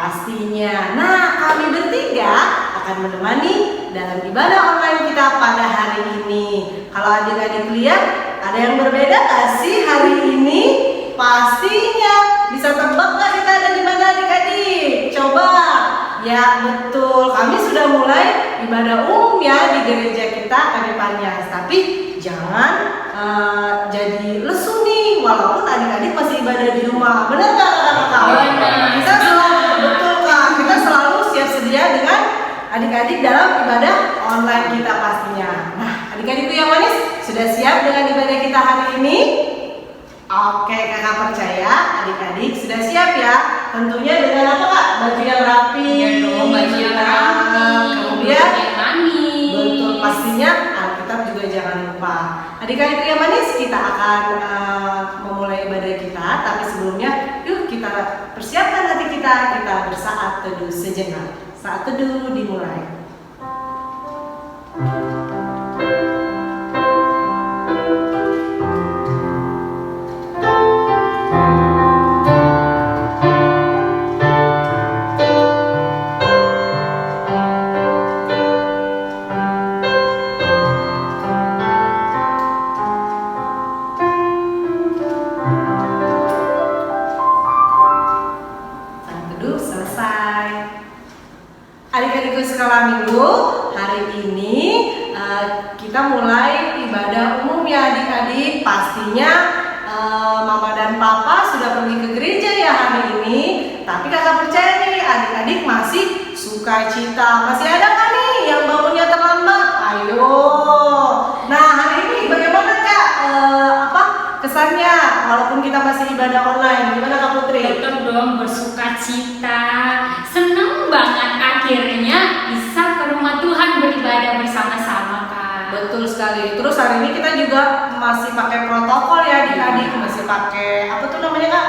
pastinya. Nah, kami bertiga akan menemani dalam ibadah online kita pada hari ini. Kalau adik-adik lihat, ada yang berbeda gak sih hari ini? Pastinya. Bisa tebak gak kita ada di mana adik-adik? Coba. Ya betul, kami sudah mulai ibadah umum ya di gereja kita ke depannya. Tapi jangan jadi lesu nih, walaupun adik-adik masih ibadah di rumah. Benar gak kakak-kakak? Kita selalu, betul kak, kita selalu siap sedia dengan adik-adik dalam ibadah online kita pastinya. Nah, adik-adikku yang manis, sudah siap dengan ibadah kita hari ini? Oke, kakak percaya adik-adik sudah siap ya. Tentunya dengan apa kak? Baju yang rapi. Ya dong, baju yang rapi. Kemudian yang manis. betul, pastinya Alkitab juga jangan lupa. Adik-adik yang manis, kita akan memulai ibadah kita. Tapi sebelumnya, yuk kita persiapkan hati kita. Kita bersaat teduh sejenak. Saat teduh dimulai. Adik-adikku sekolah minggu, hari ini kita mulai ibadah umum ya adik-adik. Pastinya mama dan papa sudah pergi ke gereja ya hari ini. Tapi kakak percaya nih adik-adik masih sukacita. Masih ada kan nih yang bangunnya terlambat? Ayo. Nah hari ini bagaimana kak? Kesannya walaupun kita masih ibadah online? Gimana kak Putri? Tetap dong bersukacita. Seneng banget akhirnya bisa ke rumah Tuhan beribadah bersama-sama kak. Betul sekali. Terus hari ini kita juga masih pakai protokol ya adik-adik. Masih pakai apa tuh namanya kak?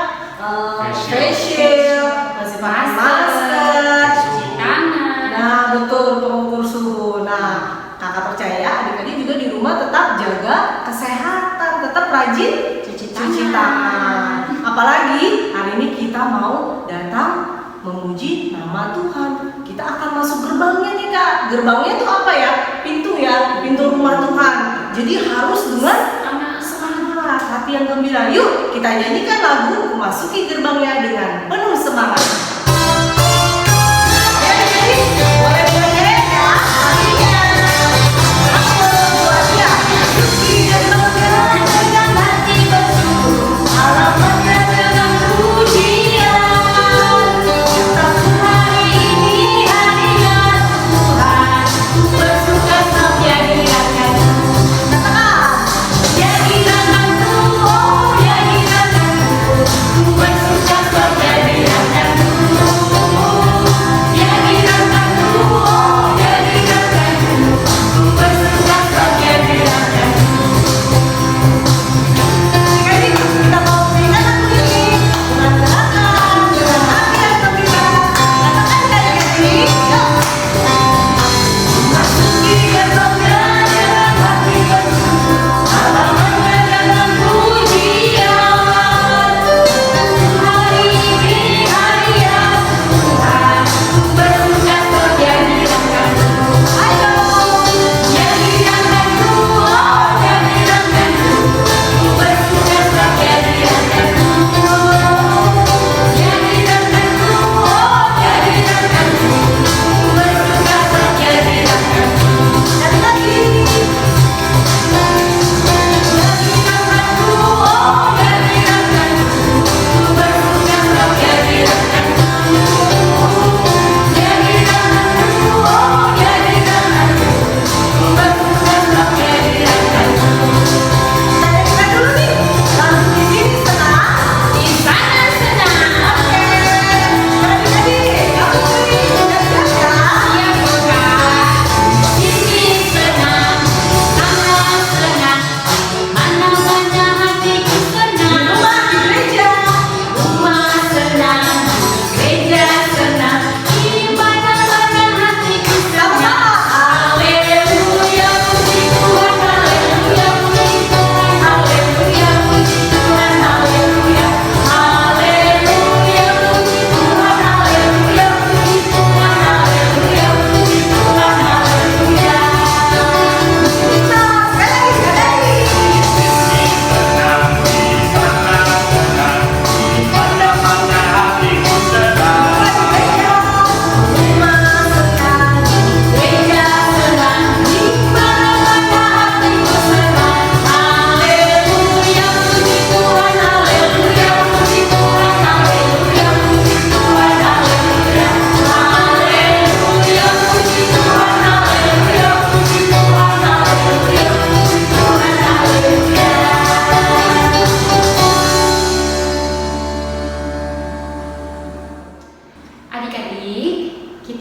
Face shield. Masih pakai masker. Cuci tangan. Nah betul, pengukur suhu. Nah kakak percaya adik-adik juga di rumah tetap jaga kesehatan, tetap rajin cuci tangan. Apalagi hari ini kita mau datang memuji nama Tuhan. Kita akan masuk gerbangnya nih kak. Gerbangnya itu apa ya? Pintu ya, pintu rumah Tuhan. Jadi harus dengan semangat, hati yang gembira. Yuk kita nyanyikan lagu memasuki gerbangnya dengan penuh semangat. Ya, jadi boleh berdiri ya. Hatinya. Aku buat dia. Masuki gerbangnya dengan hati bersyukur. Alamatnya dengan pujian. Bersuka sebab jadi rakyatmu.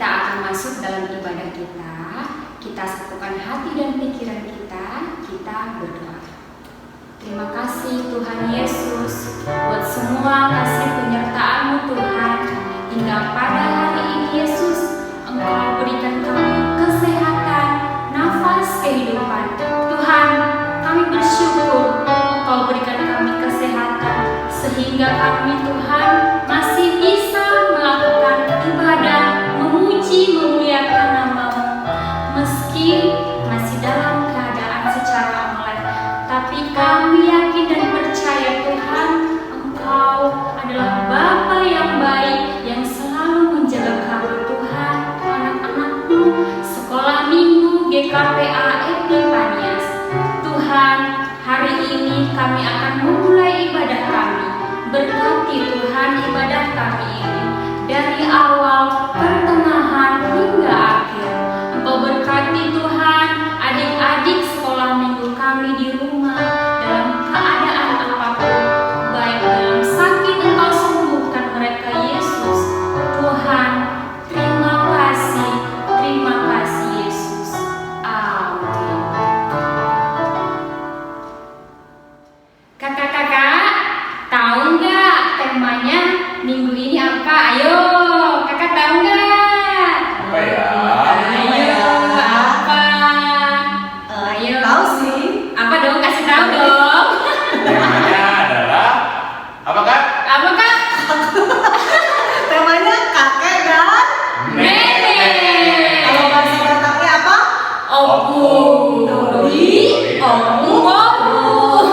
kita akan masuk dalam ibadah kita. Kita satukan hati dan pikiran kita. Kita berdoa. Terima kasih Tuhan Yesus buat semua kasih penyertaan-Mu Tuhan. Hingga pada hari ini Yesus, Engkau berikan kami kesehatan, nafas kehidupan. Tuhan, kami bersyukur Engkau berikan kami kesehatan sehingga kami Tuhan masih bisa melakukan ibadah, memuji, memuliakan nama-Mu. Meski masih dalam keadaan secara online, tapi kami yakin dan percaya Tuhan, Engkau adalah Bapa yang baik yang selalu menjaga kami Tuhan, anak-anak-Mu, sekolah minggu GKPA Epifanias. Tuhan, hari ini kami akan memulai ibadah kami. Berkati Tuhan ibadah kami ini dari awal, pertengahan hingga akhir. Engkau berkati Tuhan adik-adik sekolah minggu kami di rumah dalam keadaan apapun, baik dalam sakit Engkau sembuhkan mereka Yesus. Tuhan, terima kasih Yesus. Amin. Kakak-kakak, tahu nggak temanya minggu ini apa? Ayo, kakak tahu nggak? Apa ya? Ayo, apa? Ayo. Tahu sih. Apa dong? Kasih tahu dong. Temanya adalah apa Kak? Apa kak? Temanya kakek dan Nenek. kalau bahasa Bataknya apa? Opung doli, opung opung.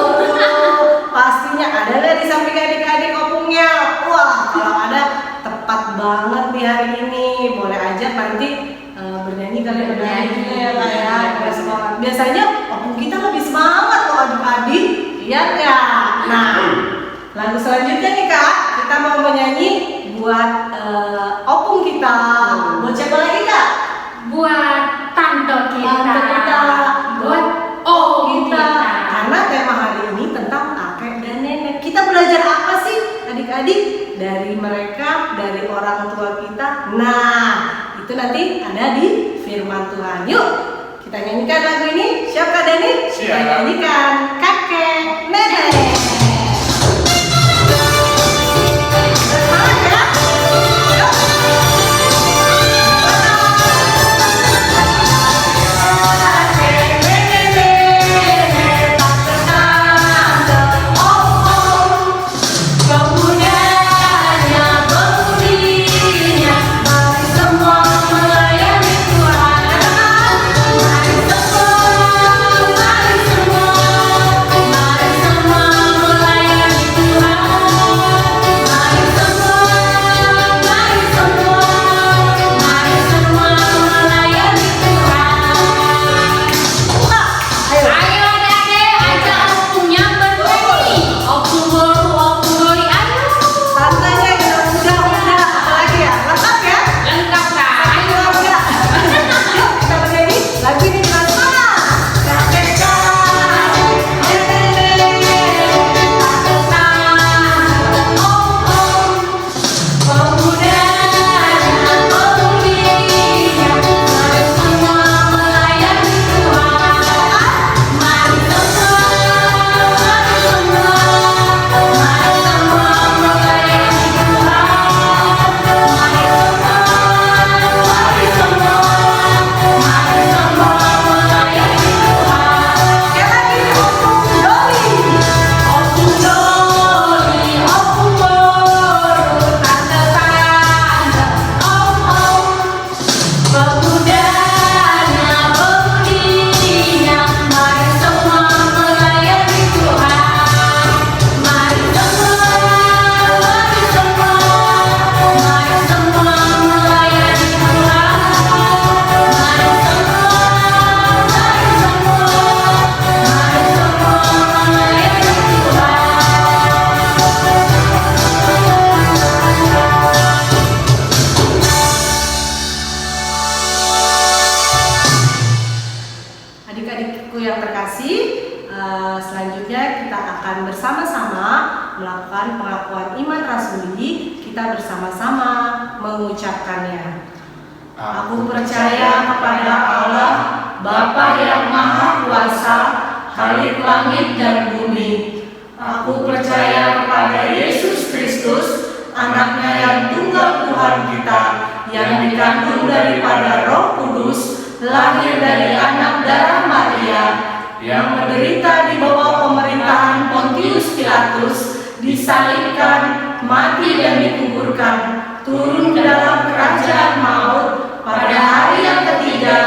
Pastinya ada nggak di samping adik-adik opungnya? Wah, kalau ada tepat banget di hari ini. Boleh aja nanti bernyanyi kali ya, bernyanyi juga ya Kak ya. Biar semangat. Biasanya opung kita lebih semangat loh adik-adik. Iya nggak? Nah, lagu selanjutnya nih Kak, kita mau menyanyi buat opung kita. Buat siapa lagi Kak? Buat tante kita. Tante kita. Buat oh kita. Karena tema hari ini tentang kakek dan nenek. Kita belajar apa sih adik-adik dari mereka, dari orang tua kita? Nah, itu nanti ada di firman Tuhan. Yuk, kita nyanyikan lagu ini. Siap Kak Dani? Siap. Kita nyanyikan kakek nenek. Semangat ya. Yuk. Ayo adik-adik, ajak opungnya bernyanyi. Opung baru, opung doli, ayo. Tantanya udah, apalagi ya? Lengkap ya? Lengkap kak. Ayo udah. Yuk kita bernyanyi lagu ini dengan semangat. Kakek kakek, nenek, tante om, pemudanya, pemulinya, mari semua melayani Tuhan. Mari semua melayani Adik-adikku yang terkasih, selanjutnya kita akan bersama-sama melakukan pengakuan iman rasuli. Kita bersama-sama mengucapkannya. Aku percaya kepada Allah, Bapa yang Maha Kuasa, Khalik langit dan bumi. Aku percaya kepada Yesus Kristus, Anaknya yang tunggal Tuhan kita, yang dikandung daripada Roh Kudus, lahir dari anak darah Maria, yang menderita di bawah pemerintahan Pontius Pilatus, disalibkan, mati dan dikuburkan, turun ke dalam kerajaan maut, pada hari yang ketiga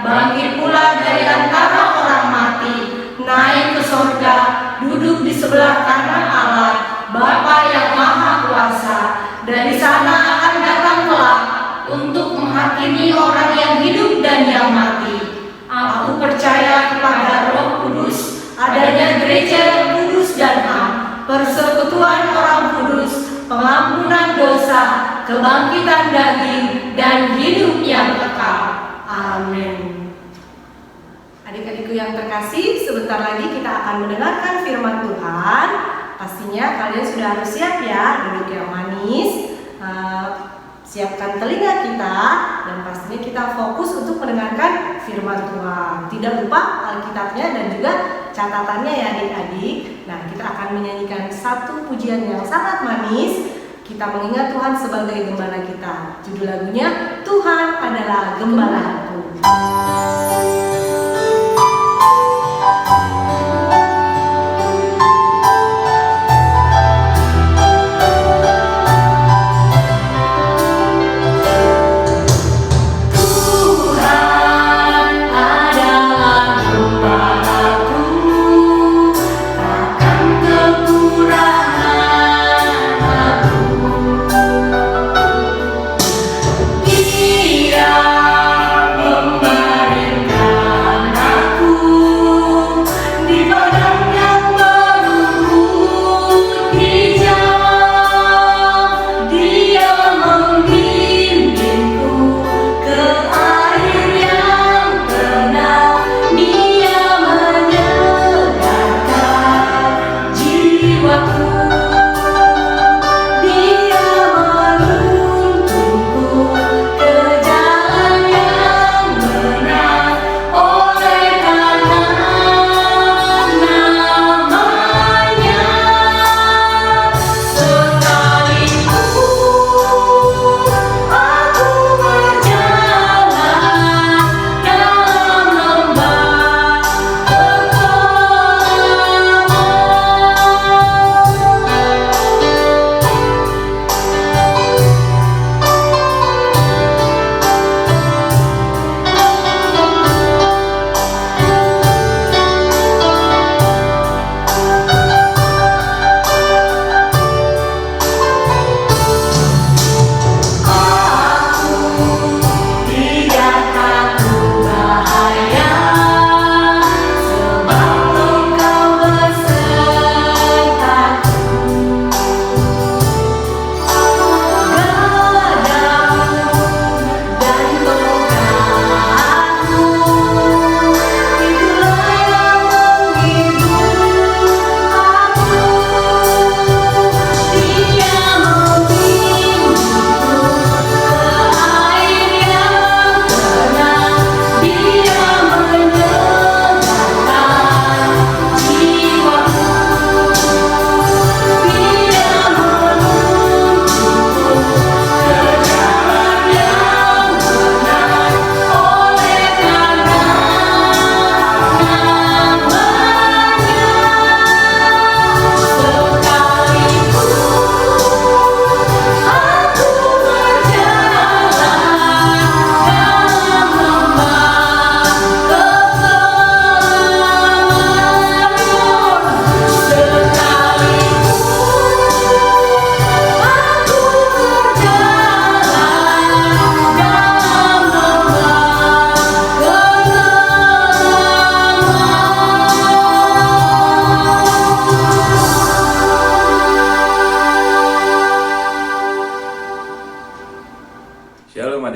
bangkit pula dari antara orang mati, naik ke sorga, duduk di sebelah kanan Allah, Bapa yang Maha Kuasa. Dari sana akan datang kelak untuk menghakimi orang yang hidup dan yang mati. Aku percaya kepada Roh Kudus, adanya gereja yang kudus dan am, persekutuan orang kudus, pengampunan dosa, kebangkitan daging, dan hidup yang kekal. Amin. Adik-adikku yang terkasih, sebentar lagi kita akan mendengarkan firman Tuhan. Pastinya kalian sudah harus siap ya, duduk yang manis, siapkan telinga kita, dan pastinya kita fokus untuk mendengarkan firman Tuhan. Tidak lupa Alkitabnya dan juga catatannya ya adik-adik. Nah, kita akan menyanyikan satu pujian yang sangat manis. Kita mengingat Tuhan sebagai gembala kita. Judul lagunya, Tuhan adalah Gembalaku.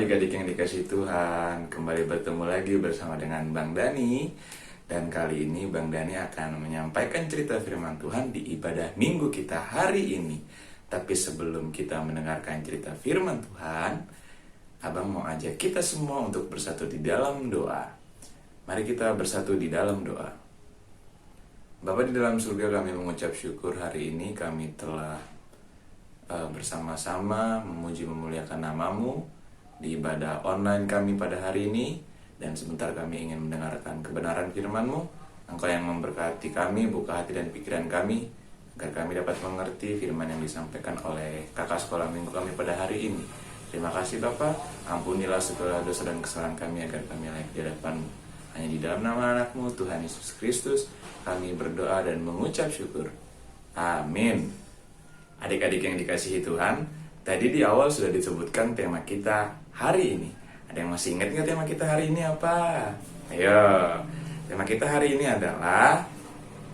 adik-adik yang dikasih Tuhan, kembali bertemu lagi bersama dengan Bang Dani. Dan kali ini Bang Dani akan menyampaikan cerita firman Tuhan di ibadah minggu kita hari ini. Tapi sebelum kita mendengarkan cerita firman Tuhan, Abang mau ajak kita semua untuk bersatu di dalam doa. Mari kita bersatu di dalam doa. Bapa di dalam surga, kami mengucap syukur hari ini kami telah bersama-sama memuji memuliakan nama-Mu di ibadah online kami pada hari ini. Dan sebentar kami ingin mendengarkan kebenaran firman-Mu. Engkau yang memberkati kami, buka hati dan pikiran kami, agar kami dapat mengerti firman yang disampaikan oleh kakak sekolah minggu kami pada hari ini. Terima kasih Bapa, ampunilah segala dosa dan kesalahan kami agar kami layak di hadapan-Mu. Hanya di dalam nama anak-Mu, Tuhan Yesus Kristus, kami berdoa dan mengucap syukur. Amin. Adik-adik yang dikasihi Tuhan, tadi di awal sudah disebutkan tema kita hari ini. Ada yang masih ingat nggak tema kita hari ini apa? Ayo, tema kita hari ini adalah,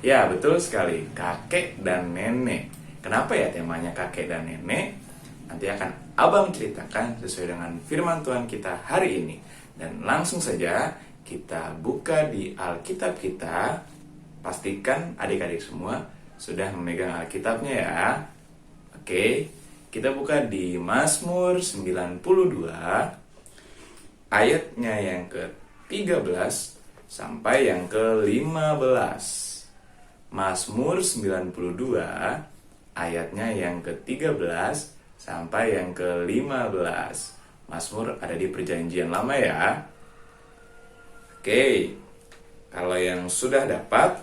ya betul sekali, kakek dan nenek. Kenapa ya temanya kakek dan nenek? Nanti akan Abang ceritakan sesuai dengan firman Tuhan kita hari ini. Dan langsung saja kita buka di Alkitab kita. Pastikan adik-adik semua sudah memegang Alkitabnya ya. Oke, kita buka di Mazmur 92 ayatnya yang ke-13 sampai yang ke-15. Mazmur 92 ayatnya yang ke-13 sampai yang ke-15. Mazmur ada di Perjanjian Lama ya. Oke, kalau yang sudah dapat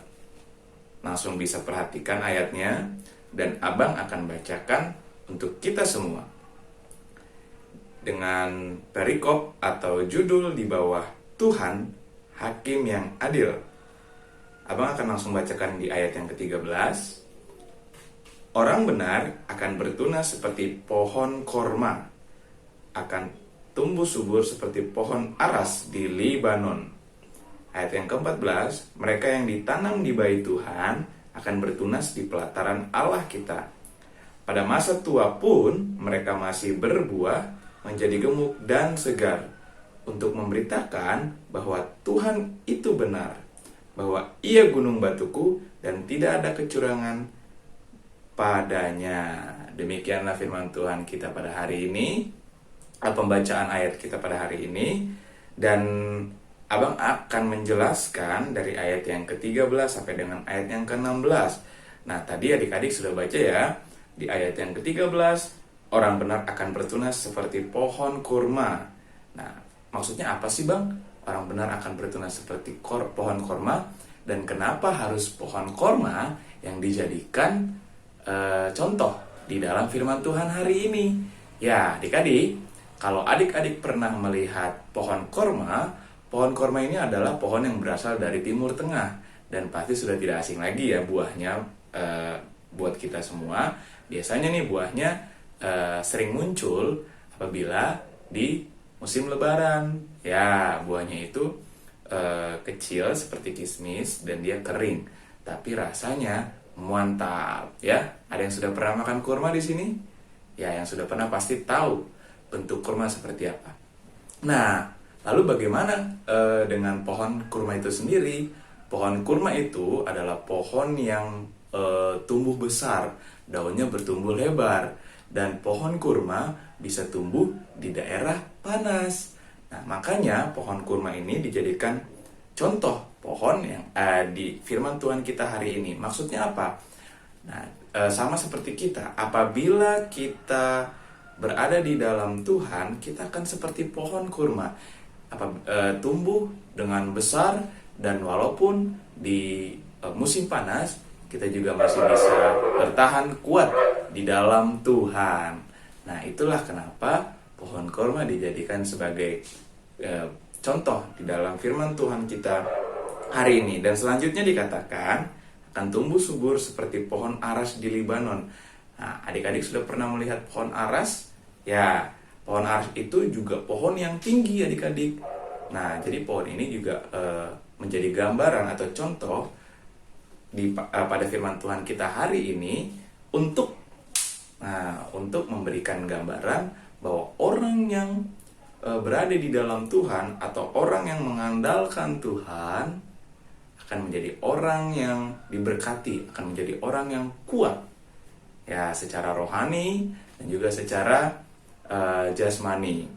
langsung bisa perhatikan ayatnya, dan Abang akan bacakan untuk kita semua dengan perikop atau judul di bawah Tuhan Hakim yang Adil. Abang akan langsung bacakan di ayat yang ke-13. Orang benar akan bertunas seperti pohon korma, akan tumbuh subur seperti pohon aras di Libanon. Ayat yang ke-14, mereka yang ditanam di bait Tuhan akan bertunas di pelataran Allah kita. Pada masa tua pun mereka masih berbuah, menjadi gemuk dan segar, untuk memberitakan bahwa Tuhan itu benar, bahwa Ia gunung batuku dan tidak ada kecurangan padanya. Demikianlah firman Tuhan kita pada hari ini, pembacaan ayat kita pada hari ini. Dan Abang akan menjelaskan dari ayat yang ke-13 sampai dengan ayat yang ke-16. Nah, tadi adik-adik sudah baca ya, di ayat yang ke-13, orang benar akan bertunas seperti pohon kurma. Nah, maksudnya apa sih Bang? Orang benar akan bertunas seperti pohon kurma. Dan kenapa harus pohon kurma yang dijadikan contoh di dalam firman Tuhan hari ini? Ya, adik-adik, kalau adik-adik pernah melihat pohon kurma ini adalah pohon yang berasal dari Timur Tengah. Dan pasti sudah tidak asing lagi ya buahnya buat kita semua. Biasanya nih buahnya sering muncul apabila di musim lebaran. Ya, buahnya itu kecil seperti kismis dan dia kering, tapi rasanya mantap ya. Ada yang sudah pernah makan kurma di sini? Ya, yang sudah pernah pasti tahu bentuk kurma seperti apa. Nah, lalu bagaimana dengan pohon kurma itu sendiri? Pohon kurma itu adalah pohon yang tumbuh besar, daunnya bertumbuh lebar. Dan pohon kurma bisa tumbuh di daerah panas. Nah, makanya pohon kurma ini dijadikan contoh pohon yang di firman Tuhan kita hari ini. Maksudnya apa? Nah, sama seperti kita, apabila kita berada di dalam Tuhan, kita akan seperti pohon kurma, tumbuh dengan besar, dan walaupun di musim panas, kita juga masih bisa bertahan kuat di dalam Tuhan. Nah, itulah kenapa pohon kurma dijadikan sebagai contoh di dalam firman Tuhan kita hari ini. Dan selanjutnya dikatakan akan tumbuh subur seperti pohon aras di Libanon. Nah, adik-adik sudah pernah melihat pohon aras? Ya, pohon aras itu juga pohon yang tinggi adik-adik. Nah, jadi pohon ini juga menjadi gambaran atau contoh pada firman Tuhan kita hari ini untuk memberikan gambaran bahwa orang yang berada di dalam Tuhan atau orang yang mengandalkan Tuhan akan menjadi orang yang diberkati, akan menjadi orang yang kuat ya, secara rohani dan juga secara jasmani.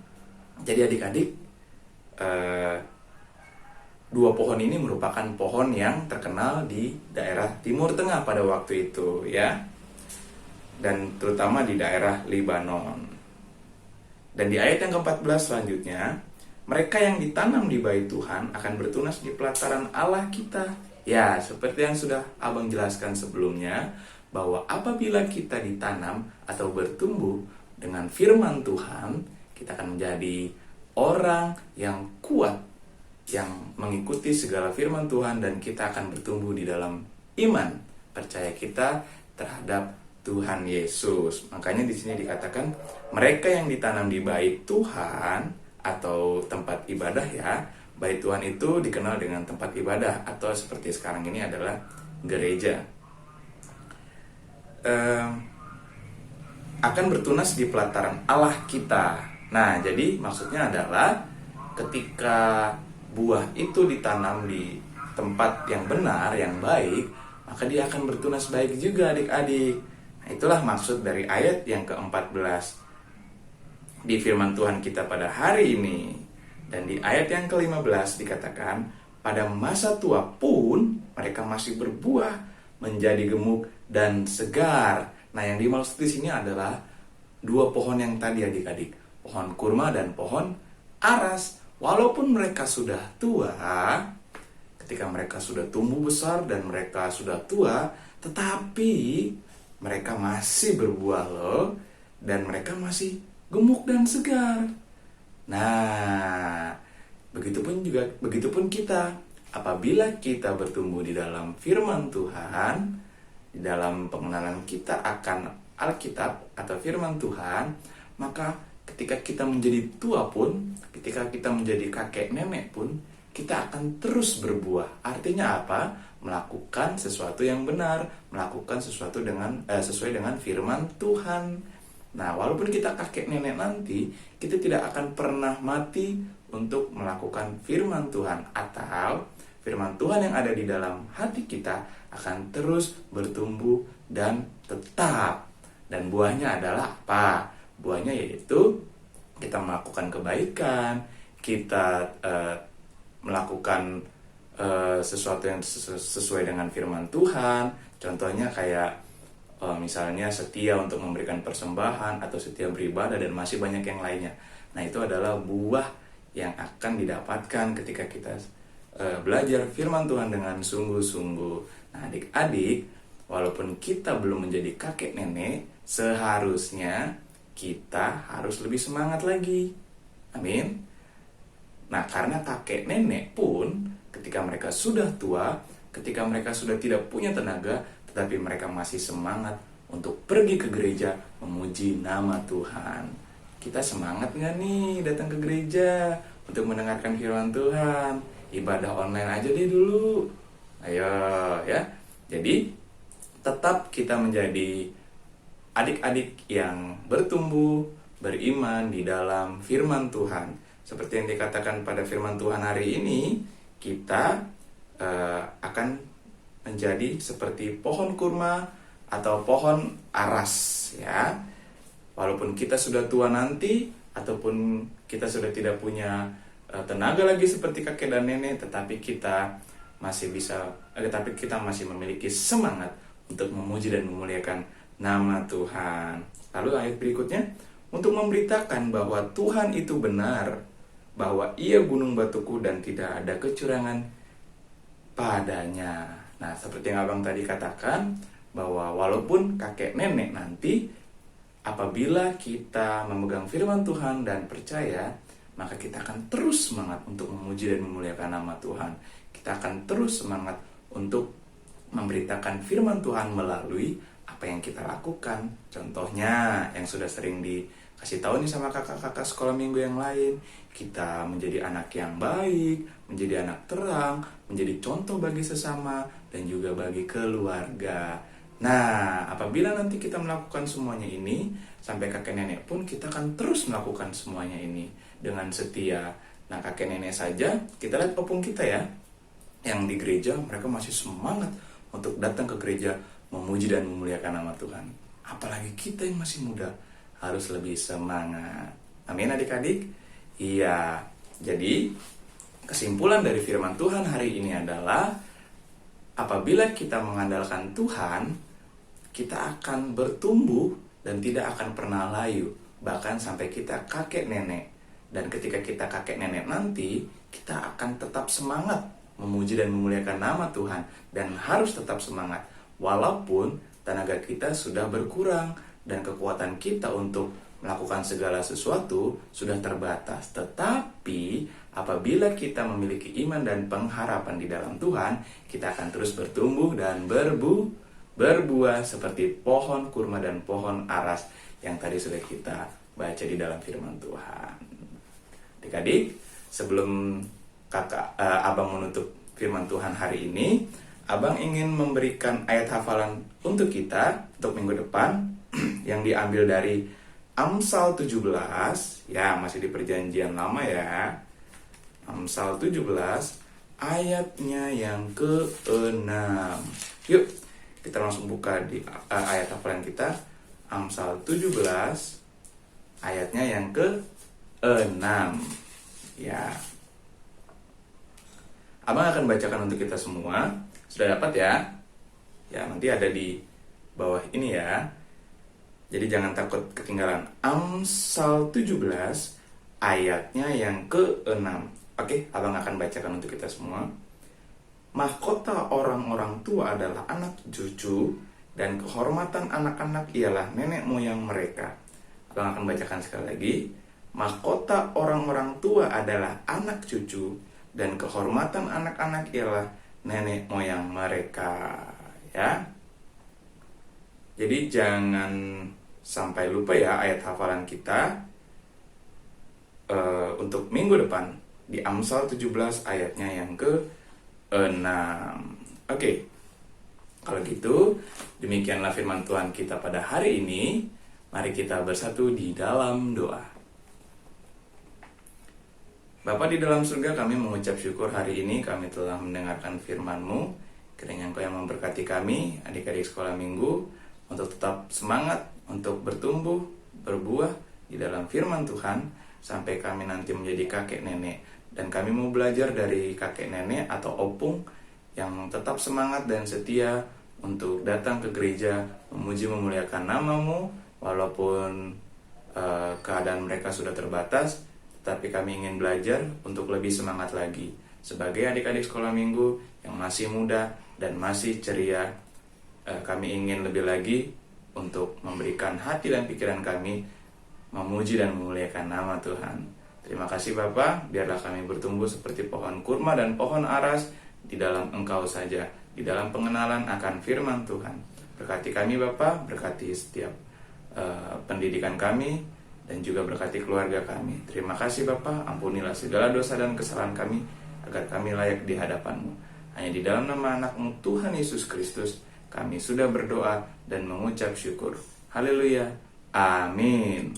Jadi adik-adik, dua pohon ini merupakan pohon yang terkenal di daerah Timur Tengah pada waktu itu ya, dan terutama di daerah Libanon. Dan di ayat yang ke-14 selanjutnya, mereka yang ditanam di bait Tuhan akan bertunas di pelataran Allah kita. Ya, seperti yang sudah abang jelaskan sebelumnya, bahwa apabila kita ditanam atau bertumbuh dengan firman Tuhan, kita akan menjadi orang yang kuat, yang mengikuti segala firman Tuhan, dan kita akan bertumbuh di dalam iman, percaya kita terhadap Tuhan Yesus. Makanya di sini dikatakan mereka yang ditanam di bait Tuhan atau tempat ibadah ya. Bait Tuhan itu dikenal dengan tempat ibadah, atau seperti sekarang ini adalah gereja. Akan bertunas di pelataran Allah kita. Nah, jadi maksudnya adalah ketika buah itu ditanam di tempat yang benar, yang baik, maka dia akan bertunas baik juga adik-adik. Nah, itulah maksud dari ayat yang ke-14 di firman Tuhan kita pada hari ini. Dan di ayat yang ke-15 dikatakan, pada masa tua pun mereka masih berbuah, menjadi gemuk dan segar. Nah, yang dimaksud di sini adalah dua pohon yang tadi adik-adik, pohon kurma dan pohon aras. Walaupun mereka sudah tua, ketika mereka sudah tumbuh besar dan mereka sudah tua, tetapi mereka masih berbuah loh, dan mereka masih gemuk dan segar. Nah, begitupun kita. Apabila kita bertumbuh di dalam firman Tuhan, di dalam pengenalan kita akan Alkitab atau firman Tuhan, maka ketika kita menjadi tua pun, ketika kita menjadi kakek nenek pun, kita akan terus berbuah. Artinya apa? Melakukan sesuatu yang benar, melakukan sesuatu dengan sesuai dengan firman Tuhan. Nah, walaupun kita kakek nenek nanti, kita tidak akan pernah mati untuk melakukan firman Tuhan, atau firman Tuhan yang ada di dalam hati kita akan terus bertumbuh dan tetap. Dan buahnya adalah apa? Buahnya yaitu kita melakukan kebaikan, kita melakukan sesuatu yang sesuai dengan firman Tuhan. Contohnya kayak misalnya setia untuk memberikan persembahan, atau setia beribadah, dan masih banyak yang lainnya. Nah, itu adalah buah yang akan didapatkan ketika kita belajar firman Tuhan dengan sungguh-sungguh. Nah, adik-adik, walaupun kita belum menjadi kakek nenek, seharusnya kita harus lebih semangat lagi. Amin. Nah, karena kakek nenek pun ketika mereka sudah tua, ketika mereka sudah tidak punya tenaga, tetapi mereka masih semangat untuk pergi ke gereja memuji nama Tuhan. Kita semangat nggak nih datang ke gereja untuk mendengarkan firman Tuhan? Ibadah online aja deh dulu. Ayo ya. Jadi tetap kita menjadi adik-adik yang bertumbuh, beriman di dalam firman Tuhan. Seperti yang dikatakan pada firman Tuhan hari ini, kita akan menjadi seperti pohon kurma atau pohon aras ya. Walaupun kita sudah tua nanti, ataupun kita sudah tidak punya tenaga lagi seperti kakek dan nenek, tetapi kita masih memiliki semangat untuk memuji dan memuliakan nama Tuhan. Lalu ayat berikutnya, untuk memberitakan bahwa Tuhan itu benar, bahwa Ia gunung batuku dan tidak ada kecurangan padanya. Nah, seperti yang abang tadi katakan, bahwa walaupun kakek nenek nanti, apabila kita memegang firman Tuhan dan percaya, maka kita akan terus semangat untuk memuji dan memuliakan nama Tuhan. Kita akan terus semangat untuk memberitakan firman Tuhan melalui apa yang kita lakukan. Contohnya yang sudah sering dikasih tahu nih sama kakak-kakak sekolah minggu yang lain, kita menjadi anak yang baik, menjadi anak terang, menjadi contoh bagi sesama dan juga bagi keluarga. Nah, apabila nanti kita melakukan semuanya ini, sampai kakek nenek pun kita akan terus melakukan semuanya ini dengan setia. Nah, kakek nenek saja, kita lihat opung kita ya, yang di gereja, mereka masih semangat untuk datang ke gereja, memuji dan memuliakan nama Tuhan. Apalagi kita yang masih muda, harus lebih semangat. Amin adik-adik. Iya, jadi kesimpulan dari firman Tuhan hari ini adalah apabila kita mengandalkan Tuhan, kita akan bertumbuh dan tidak akan pernah layu, bahkan sampai kita kakek nenek. Dan ketika kita kakek nenek nanti, kita akan tetap semangat memuji dan memuliakan nama Tuhan, dan harus tetap semangat walaupun tenaga kita sudah berkurang dan kekuatan kita untuk melakukan segala sesuatu sudah terbatas. Tetapi apabila kita memiliki iman dan pengharapan di dalam Tuhan, kita akan terus bertumbuh dan berbuah seperti pohon kurma dan pohon aras yang tadi sudah kita baca di dalam firman Tuhan. Adik-adik, sebelum Abang menutup firman Tuhan hari ini, Abang ingin memberikan ayat hafalan untuk kita untuk minggu depan yang diambil dari Amsal 17, ya masih di perjanjian lama ya. Amsal 17 ayatnya yang ke-6. Yuk, kita langsung buka di ayat hafalan kita. Amsal 17 ayatnya yang ke-6. Ya. Abang akan bacakan untuk kita semua. Sudah dapat ya? Ya, nanti ada di bawah ini ya. Jadi jangan takut ketinggalan. Amsal 17 ayatnya yang ke-6. Oke, Abang akan bacakan untuk kita semua. Mahkota orang-orang tua adalah anak cucu, dan kehormatan anak-anak ialah nenek moyang mereka. Abang akan bacakan sekali lagi. Mahkota orang-orang tua adalah anak cucu, dan kehormatan anak-anak ialah nenek moyang mereka. Ya. Jadi jangan sampai lupa ya ayat hafalan kita untuk minggu depan di Amsal 17 ayatnya yang ke-6. Oke. Kalau gitu, demikianlah firman Tuhan kita pada hari ini. Mari kita bersatu di dalam doa. Bapa di dalam surga, kami mengucap syukur hari ini kami telah mendengarkan firman-Mu. Kiranya Engkau yang memberkati kami, adik-adik sekolah minggu, untuk tetap semangat, untuk bertumbuh, berbuah di dalam firman Tuhan, sampai kami nanti menjadi kakek nenek. Dan kami mau belajar dari kakek nenek atau opung yang tetap semangat dan setia untuk datang ke gereja, memuji memuliakan nama-Mu, walaupun keadaan mereka sudah terbatas, tapi kami ingin belajar untuk lebih semangat lagi. Sebagai adik-adik sekolah minggu yang masih muda dan masih ceria, kami ingin lebih lagi untuk memberikan hati dan pikiran kami memuji dan memuliakan nama Tuhan. Terima kasih Bapa, biarlah kami bertumbuh seperti pohon kurma dan pohon aras di dalam Engkau saja, di dalam pengenalan akan firman Tuhan. Berkati kami Bapa, berkati setiap pendidikan kami, dan juga berkati keluarga kami. Terima kasih Bapa, ampunilah segala dosa dan kesalahan kami, agar kami layak di hadapan-Mu. Hanya di dalam nama anak-Mu Tuhan Yesus Kristus, kami sudah berdoa dan mengucap syukur. Haleluya. Amin.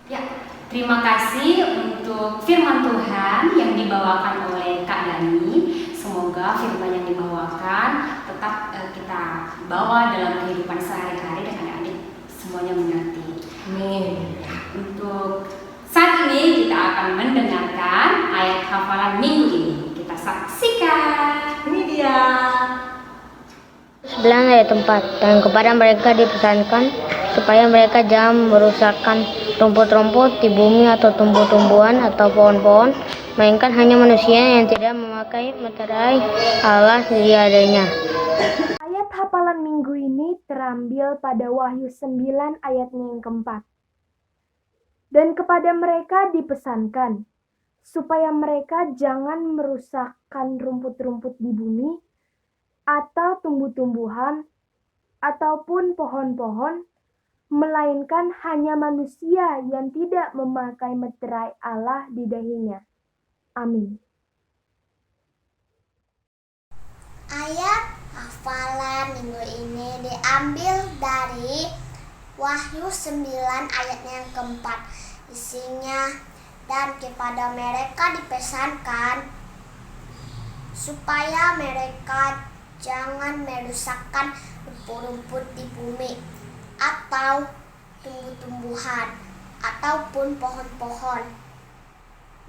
Ya, terima kasih untuk firman Tuhan yang dibawakan oleh Kak Dani. Semoga firman yang dibawakan tetap kita bawa dalam kehidupan sehari-hari dan adik-adik semuanya mengerti. Amin. Untuk saat ini kita akan mendengarkan ayat hafalan minggu ini. Kita saksikan. Ini dia. 9 ayat 4. Dan kepada mereka dipesankan supaya mereka jangan merusakkan rumput-rumput di bumi atau tumbuh-tumbuhan atau pohon-pohon, melainkan hanya manusia yang tidak memakai meterai Allah seadanya. Ayat hafalan minggu ini terambil pada Wahyu 9 ayatnya yang keempat. Dan kepada mereka dipesankan supaya mereka jangan merusakkan rumput-rumput di bumi atau tumbuh-tumbuhan ataupun pohon-pohon, melainkan hanya manusia yang tidak memakai meterai Allah di dahinya. Amin. Ayat hafalan minggu ini diambil dari Wahyu 9 ayatnya yang keempat. Isinya, dan kepada mereka dipesankan supaya mereka jangan merusakkan rumput-rumput di bumi atau tumbuh-tumbuhan, ataupun pohon-pohon,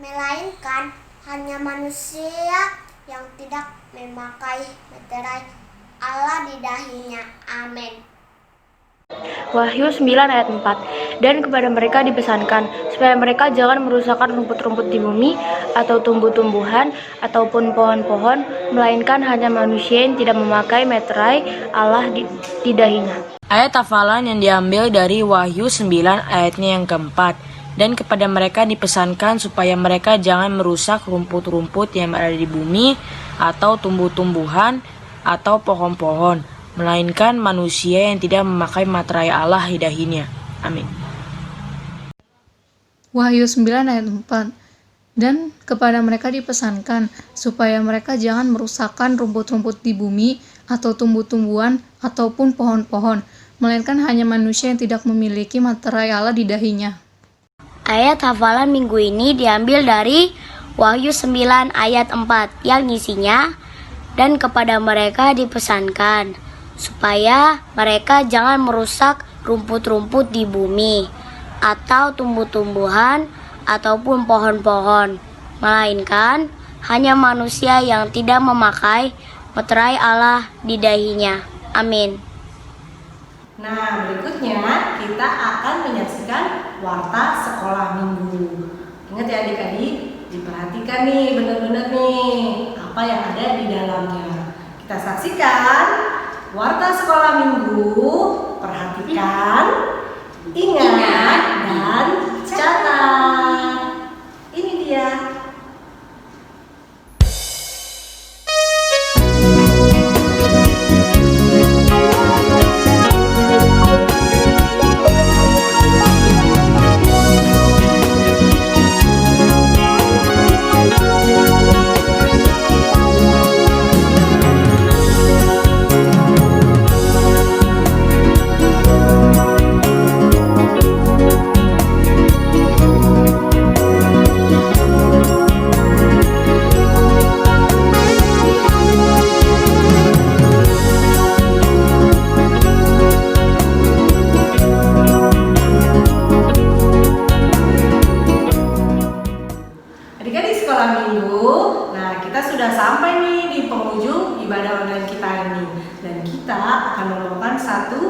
melainkan hanya manusia yang tidak memakai meterai Allah di dahinya. Amin. Wahyu 9 ayat 4. Dan kepada mereka dipesankan supaya mereka jangan merusakkan rumput-rumput di bumi atau tumbuh-tumbuhan ataupun pohon-pohon, melainkan hanya manusia yang tidak memakai meterai Allah di dahinya. Ayat hafalan yang diambil dari Wahyu 9 ayatnya yang keempat. Dan kepada mereka dipesankan supaya mereka jangan merusak rumput-rumput yang ada di bumi atau tumbuh-tumbuhan atau pohon-pohon, melainkan manusia yang tidak memakai materai Allah di dahinya. Amin. Wahyu 9 ayat 4. Dan kepada mereka dipesankan supaya mereka jangan merusakkan rumput-rumput di bumi atau tumbuh-tumbuhan ataupun pohon-pohon, melainkan hanya manusia yang tidak memiliki materai Allah di dahinya. Ayat hafalan minggu ini diambil dari Wahyu 9 ayat 4 yang isinya, dan kepada mereka dipesankan supaya mereka jangan merusak rumput-rumput di bumi atau tumbuh-tumbuhan ataupun pohon-pohon, melainkan hanya manusia yang tidak memakai meterai Allah di dahinya. Amin. Nah, berikutnya kita akan menyaksikan warta sekolah minggu. Ingat ya adik-adik, diperhatikan nih benar-benar nih apa yang ada di dalamnya. Kita saksikan warta sekolah minggu, perhatikan, ingat, dan catat. Ini dia. Adik-adik sekolah minggu, nah kita sudah sampai nih di penghujung ibadah online kita ini. Dan kita akan membawakan satu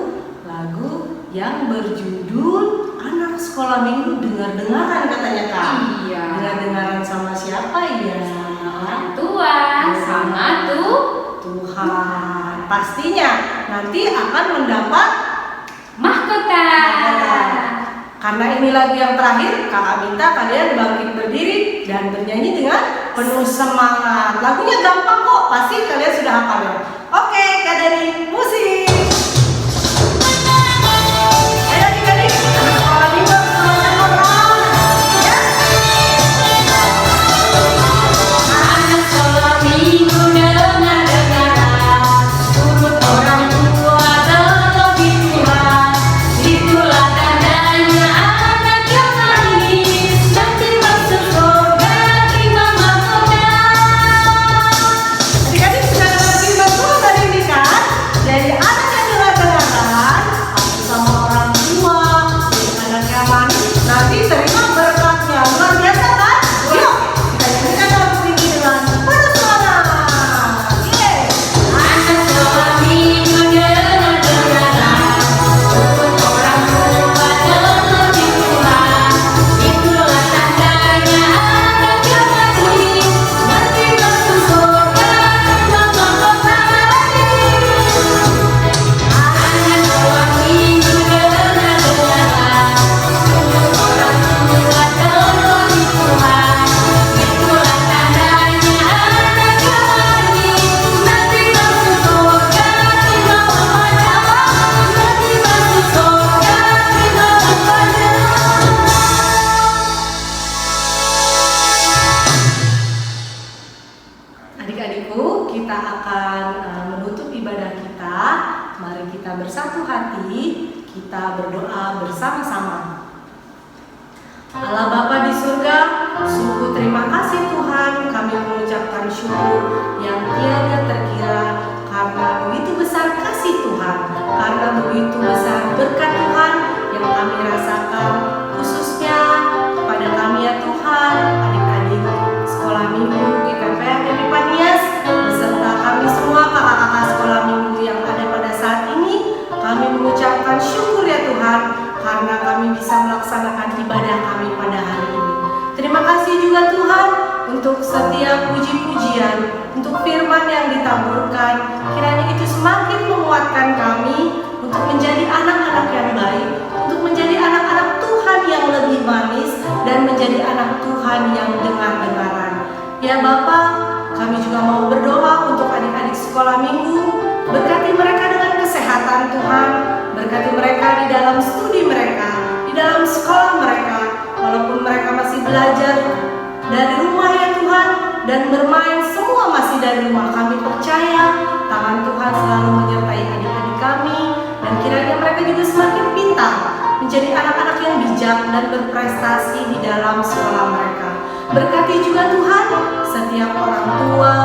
lagu yang berjudul Anak Sekolah Minggu Dengar-dengaran katanya Kak. Iya. Dengar-dengaran sama siapa ya? Orang tua sama Tuhan. Pastinya nanti akan mendapat mahkota. Karena ini lagu yang terakhir, kakak minta kalian bangkit berdiri dan bernyanyi dengan penuh semangat. Lagunya gampang kok, pasti kalian sudah hafal ya. Oke, Kak Dani, musik. Ayo adik-adik, anak sekolah minggu semangat ngobrol. Ya. Anak sekolah minggu dengar-dengaran, urut orang tua terlebih Tuhan. Itulah tandanya anak yang manis, nanti masuk surga terima mahkota. Adik-adik sudah mengerti betul tadi ini kan? Jadi anak yang dengar-dengaran, sama orang tua, jadi anak yang manis, nanti terima berkatnya. Luar biasa kan? Yuk, kita nyanyikan lagu ini dengan penuh semangat. Yeay! Anak sekolah minggu dengar-dengaran, urut orang tua terlebih Tuhan. Itulah tandanya anak yang manis, nanti masuk surga terima mahkota. Anak sekolah minggu dengar-dengaran, urut orang tua terlebih Tuhan. Itulah tandanya anak yang manis, nanti masuk surga terima mahkota. Nanti masuk surga terima mahkota. Adik-adikku, kita akan menutup ibadah kita. Mari kita bersatu hati, kita berdoa bersama-sama. Allah Bapa di surga, sungguh terima kasih Tuhan, kami mengucapkan syukur yang tiada terkira karena begitu besar kasih Tuhan, karena begitu besar berkat Tuhan yang kami rasakan khusus juga Tuhan untuk setiap puji-pujian, untuk firman yang ditaburkan. Kiranya itu semakin menguatkan kami untuk menjadi anak-anak yang baik, untuk menjadi anak-anak Tuhan yang lebih manis, dan menjadi anak Tuhan yang dengar-dengaran. Ya Bapa, kami juga mau berdoa untuk adik-adik sekolah minggu. Berkati mereka dengan kesehatan Tuhan, berkati mereka di dalam studi mereka, di dalam sekolah mereka, walaupun mereka masih belajar dari rumah ya Tuhan, dan bermain semua masih dari rumah. Kami percaya tangan Tuhan selalu menyertai adik-adik kami, dan kiranya mereka juga semakin pintar, menjadi anak-anak yang bijak dan berprestasi di dalam sekolah mereka. Berkati juga Tuhan setiap orang tua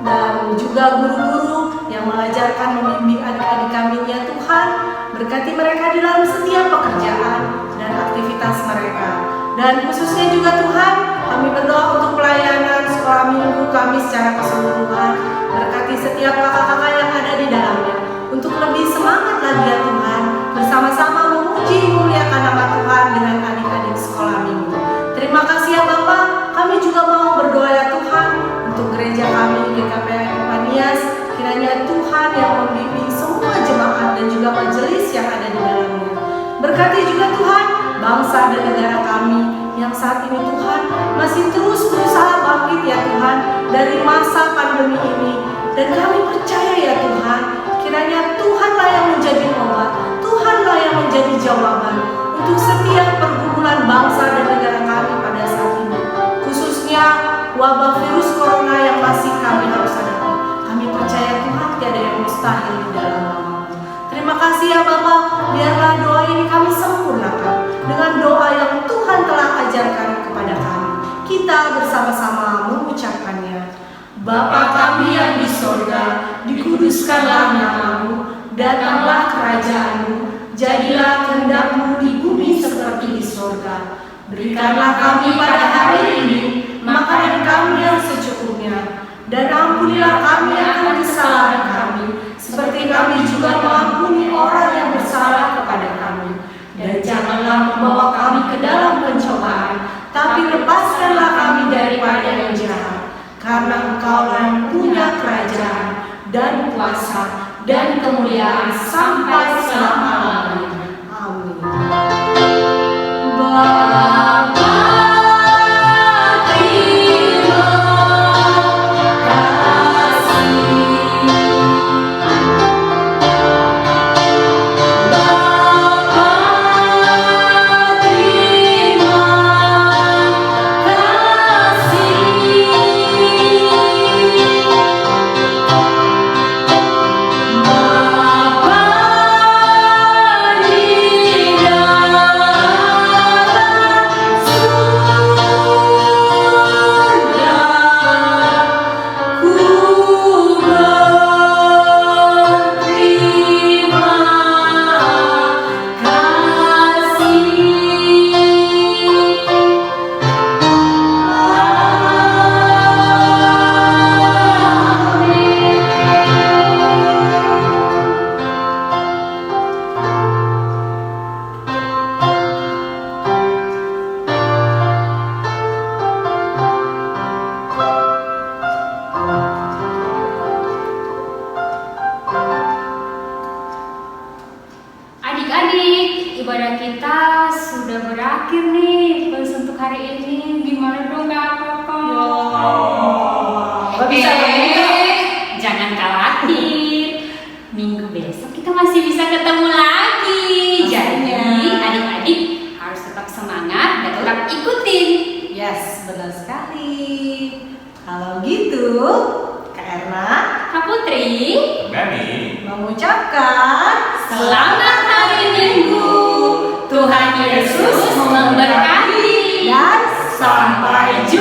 dan juga guru-guru yang mengajarkan membimbing adik-adik kami ya Tuhan. Berkati mereka di dalam setiap pekerjaan dan aktivitas mereka. Dan khususnya juga Tuhan, kami berdoa untuk pelayanan sekolah minggu kami secara keseluruhan. Berkati setiap kakak-kakak yang ada di dalamnya, untuk lebih semangat lagi ya Tuhan, bersama-sama memuji memuliakan nama Tuhan dengan adik-adik sekolah minggu. Terima kasih ya Bapak, kami juga mau berdoa ya Tuhan untuk gereja kami GKP Epifanias. Kiranya Tuhan yang membimbing semua jemaat dan juga majelis yang ada di dalamnya. Berkati juga Tuhan bangsa dan negara kami yang saat ini Tuhan masih terus berusaha bangkit ya Tuhan dari masa pandemi ini. Dan kami percaya ya Tuhan, kiranya Tuhanlah yang menjadi obat, Tuhanlah yang menjadi jawaban untuk setiap pergumulan bangsa dan negara kami pada saat ini. Khususnya wabah virus corona yang masih kami harus hadapi. Kami percaya Tuhan tiada yang mustahil di dalam nama-Mu. Terima kasih ya Bapak, biarlah doa ini kami sempurnakan dengan doa yang Tuhan telah ajarkan kepada kami. Kita bersama-sama mengucapkannya. Bapa kami yang di sorga, dikuduskanlah nama-Mu, datanglah kerajaan-Mu, jadilah kehendak-Mu di bumi seperti di sorga. Berikanlah kami pada hari ini makanan kami yang secukupnya, dan ampunilah kami akan kesalahan kami, seperti kami juga mengampuni orang yang bersalah kepada kami. Dan janganlah membawa kami ke dalam pencobaan, tapi lepaskanlah kami daripada yang jahat. Karena Engkaulah yang punya kerajaan dan kuasa dan kemuliaan sampai selama-lamanya. Amin. Bapa, terima kasih. Bapa, terima kasih. Adik-adik, ibadah kita sudah berakhir nih. Terus untuk hari ini gimana dong kakak? Jangan khawatir. Minggu besok kita masih bisa ketemu lagi. Jadi adik-adik harus tetap semangat dan tetap ikutin. Yes, benar sekali. Kalau gitu, Kak Erna, Kak Putri, Dani, mengucapkan selamat hari Minggu. Tuhan Yesus memberkati dan sampai jumpa.